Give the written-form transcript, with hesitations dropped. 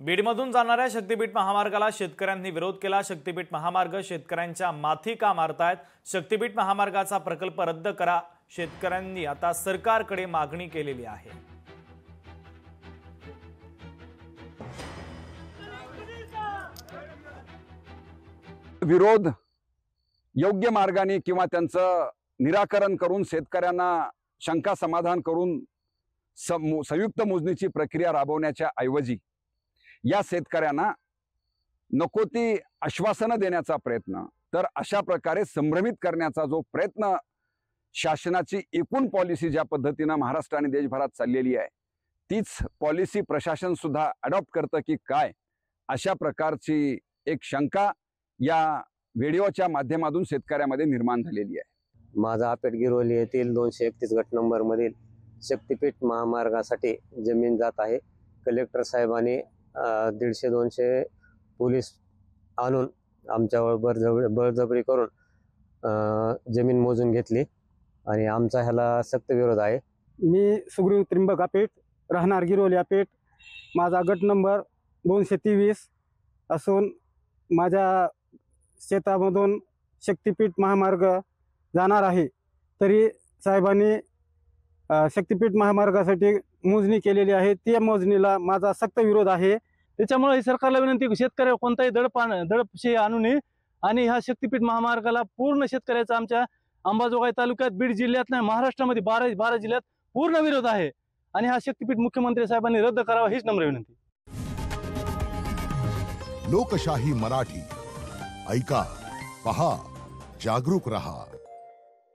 बीडमधून जाणाऱ्या शक्तीपीठ महामार्गाला शेतकऱ्यांनी विरोध केला। शक्तीपीठ महामार्ग शेतकऱ्यांच्या माथी का मारतायत? शक्तीपीठ महामार्गाचा प्रकल्प रद्द करा, शेतकऱ्यांनी आता सरकारकडे मागणी केलेली आहे। विरोध योग्य मार्गाने किंवा त्यांचं निराकरण करून शेतकऱ्यांना शंका समाधान करून संयुक्त मोजणीची प्रक्रिया राबवण्याच्या ऐवजी या शेतकऱ्यांना नको ती आश्वासनं देण्याचा प्रयत्न, तर अशा प्रकारे संभ्रमित करण्याचा जो प्रयत्न शासनाची एकूण पॉलिसी ज्या पद्धतीने महाराष्ट्र आणि देशभरात चाललेली आहे तीच पॉलिसी प्रशासन सुद्धा अडॉप्ट करतं की काय, अशा प्रकारची एक शंका या व्हिडिओच्या माध्यमातून शेतकऱ्यांमध्ये निर्माण झालेली आहे। माझा आपेट गिरोली येथील 231 गट नंबर मधील शक्तीपीठ महामार्गासाठी जमीन जात आहे। कलेक्टर साहेबांनी 150-200 पोलीस आणून आमच्यावर बळजबरी करून जमीन मोजून घेतली आणि आमचा ह्याला सक्त विरोध आहे। मी सुग्रीव त्रिंबक आपेट, राहणार गिरोली आपेट। माझा गट नंबर 223 असून माझ्या शेतामधून शक्तीपीठ महामार्ग जाणार आहे, तरी साहेबांनी शक्तीपीठ महामार्गासाठी मोजणी केलेली आहे। त्या मोजणीला माझा सक्त विरोध आहे। त्याच्यामुळे सरकारला विनंती की शेतकऱ्याला कोणताही दडपशी आणू नये आणि ह्या शक्तीपीठ महामार्गाला पूर्ण शेतकऱ्याचा आमच्या अंबाजोगाई तालुक्यात, बीड जिल्ह्यात नाही महाराष्ट्रामध्ये 12 जिल्ह्यात पूर्ण विरोध आहे आणि हा शक्तीपीठ मुख्यमंत्री साहेबांनी रद्द करावा हीच नम्र विनंती। लोकशाही मराठी ऐका, पहा, जागरूक रहा।